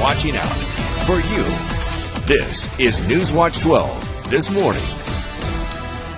watching out for you. This is NewsWatch 12 this morning.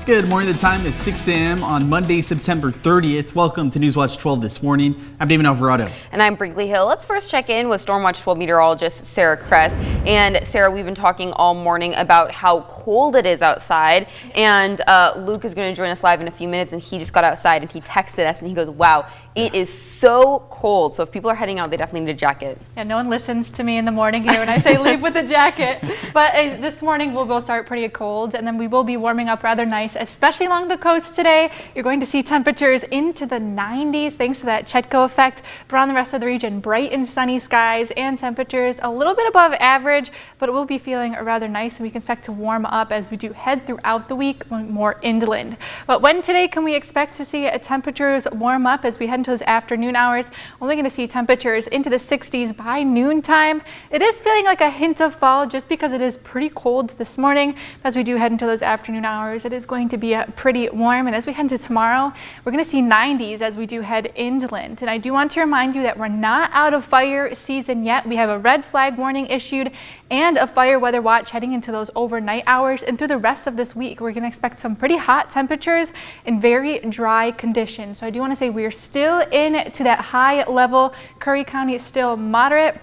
Good morning. The time is 6 a.m. on Monday, September 30th. Welcome to NewsWatch 12 this morning. I'm David Alvarado. And I'm Brinkley Hill. Let's first check in with Stormwatch 12 meteorologist Sarah Kress. And Sarah, we've been talking all morning about how cold it is outside. And Luke is going to join us live in a few minutes. And he just got outside and he texted us and he goes, wow, it is so cold. So if people are heading out, they definitely need a jacket. Yeah, no one listens to me in the morning here when I say leave with a jacket. But this morning we'll both start pretty cold, and then we will be warming up rather nice, especially along the coast today. You're going to see temperatures into the 90s thanks to that Chetco effect. But around the rest of the region, bright and sunny skies and temperatures a little bit above average, but it will be feeling rather nice, and we can expect to warm up as we do head throughout the week, more inland. But when today can we expect to see temperatures warm up as we head into those afternoon hours? Only going to see temperatures into the 60s by noontime. It is feeling like a hint of fall just because it is pretty cold this morning. As we do head into those afternoon hours, it is going to be pretty warm. And as we head into tomorrow, we're going to see 90s as we do head inland. And I do want to remind you that we're not out of fire season yet. We have a red flag warning issued and a fire weather watch heading into those overnight hours, and through the rest of this week we're going to expect some pretty hot temperatures and very dry conditions. So I do want to say we're still into that high level. Curry County is still moderate.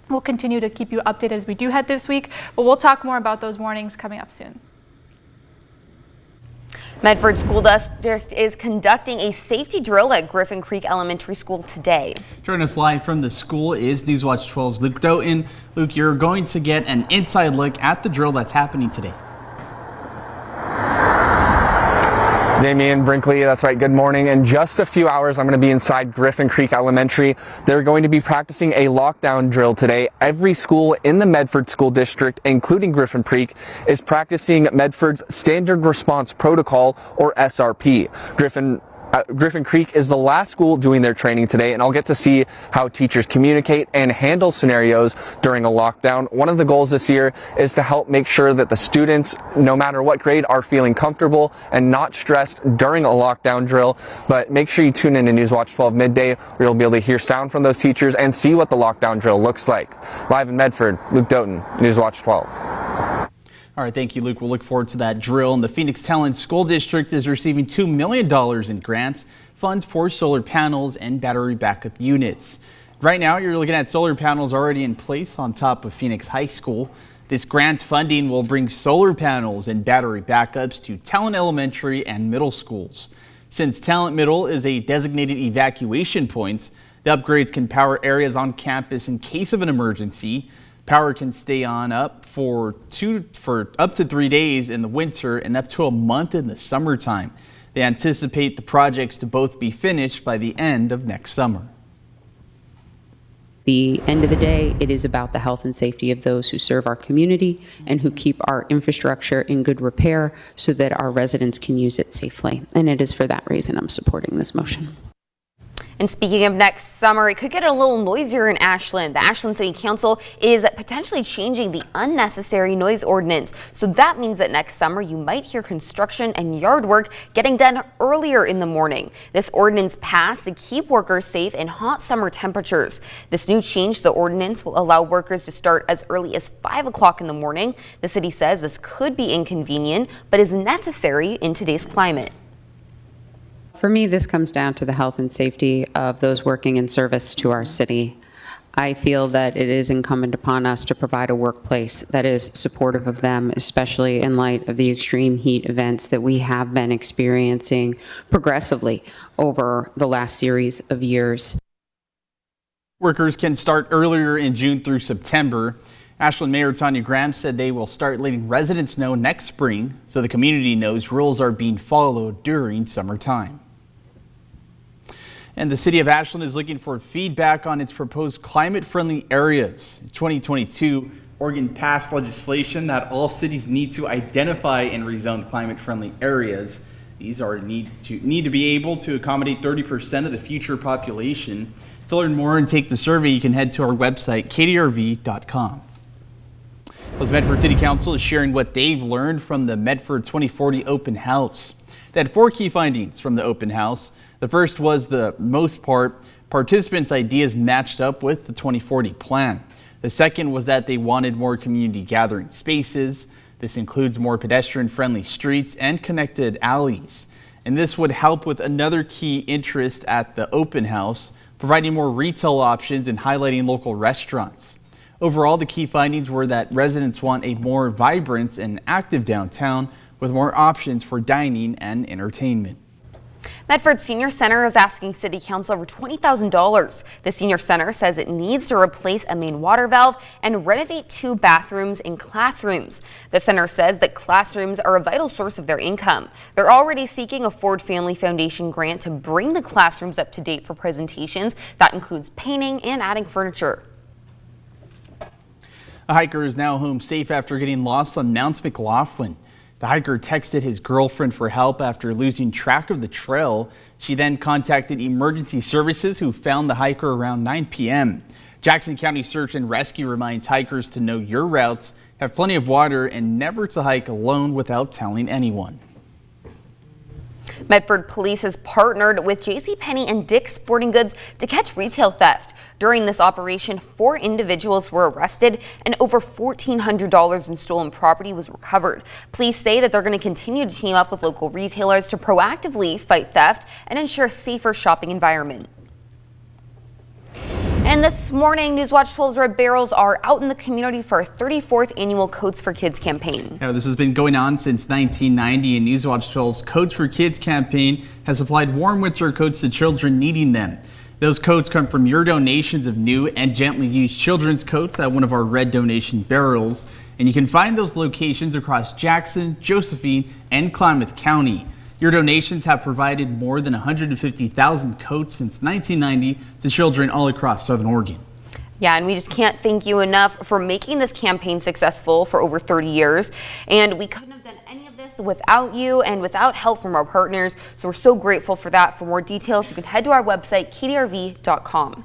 We'll continue to keep you updated as we do head this week, but we'll talk more about those warnings coming up soon. Medford School District is conducting a safety drill at Griffin Creek Elementary School today. Joining us live from the school is NewsWatch 12's Luke Doughton. Luke, you're going to get an inside look at the drill that's happening today. Damian, Brinkley, that's right. Good morning. In just a few hours, I'm going to be inside Griffin Creek Elementary. They're going to be practicing a lockdown drill today. Every school in the Medford School District, including Griffin Creek, is practicing Medford's Standard Response Protocol, or SRP. Griffin Creek is the last school doing their training today, and I'll get to see how teachers communicate and handle scenarios during a lockdown. One of the goals this year is to help make sure that the students, no matter what grade, are feeling comfortable and not stressed during a lockdown drill. But make sure you tune in to NewsWatch 12 midday, where you'll be able to hear sound from those teachers and see what the lockdown drill looks like. Live in Medford, Luke Doughton, NewsWatch 12. All right, thank you, Luke. We'll look forward to that drill. And the Phoenix Talent School District is receiving $2 million in grants, funds for solar panels and battery backup units. Right now, you're looking at solar panels already in place on top of Phoenix High School. This grant funding will bring solar panels and battery backups to Talent Elementary and middle schools. Since Talent Middle is a designated evacuation point, the upgrades can power areas on campus in case of an emergency. Power can stay on up for up to 3 days in the winter and up to a month in the summertime. They anticipate the projects to both be finished by the end of next summer. The end of the day, it is about the health and safety of those who serve our community and who keep our infrastructure in good repair so that our residents can use it safely. And it is for that reason I'm supporting this motion. And speaking of next summer, it could get a little noisier in Ashland. The Ashland City Council is potentially changing the unnecessary noise ordinance. So that means that next summer you might hear construction and yard work getting done earlier in the morning. This ordinance passed to keep workers safe in hot summer temperatures. This new change to the ordinance will allow workers to start as early as 5 o'clock in the morning. The city says this could be inconvenient, but is necessary in today's climate. For me, this comes down to the health and safety of those working in service to our city. I feel that it is incumbent upon us to provide a workplace that is supportive of them, especially in light of the extreme heat events that we have been experiencing progressively over the last series of years. Workers can start earlier in June through September. Ashland Mayor Tanya Graham said they will start letting residents know next spring so the community knows rules are being followed during summertime. And the city of Ashland is looking for feedback on its proposed climate-friendly areas. In 2022, Oregon passed legislation that all cities need to identify and rezone climate-friendly areas. These need to be able to accommodate 30% of the future population. To learn more and take the survey, you can head to our website, kdrv.com. Well, Medford City Council is sharing what they've learned from the Medford 2040 open house. They had 4 key findings from the open house. The first was the most part, participants' ideas matched up with the 2040 plan. The second was that they wanted more community gathering spaces. This includes more pedestrian-friendly streets and connected alleys. And this would help with another key interest at the open house, providing more retail options and highlighting local restaurants. Overall, the key findings were that residents want a more vibrant and active downtown with more options for dining and entertainment. Medford Senior Center is asking City Council over $20,000. The Senior Center says it needs to replace a main water valve and renovate 2 bathrooms and classrooms. The center says that classrooms are a vital source of their income. They're already seeking a Ford Family Foundation grant to bring the classrooms up to date for presentations. That includes painting and adding furniture. A hiker is now home safe after getting lost on Mount McLaughlin. The hiker texted his girlfriend for help after losing track of the trail. She then contacted emergency services, who found the hiker around 9 p.m. Jackson County Search and Rescue reminds hikers to know your routes, have plenty of water, and never to hike alone without telling anyone. Medford Police has partnered with JCPenney and Dick's Sporting Goods to catch retail theft. During this operation, 4 individuals were arrested and over $1,400 in stolen property was recovered. Police say that they're going to continue to team up with local retailers to proactively fight theft and ensure a safer shopping environment. And this morning, NewsWatch 12's Red Barrels are out in the community for a 34th annual Coats for Kids campaign. Now, this has been going on since 1990, and NewsWatch 12's Coats for Kids campaign has supplied warm winter coats to children needing them. Those coats come from your donations of new and gently used children's coats at one of our red donation barrels. And you can find those locations across Jackson, Josephine, and Klamath County. Your donations have provided more than 150,000 coats since 1990 to children all across Southern Oregon. Yeah, and we just can't thank you enough for making this campaign successful for over 30 years. And we couldn't have done any of this without you and without help from our partners. So we're so grateful for that. For more details, you can head to our website, kdrv.com.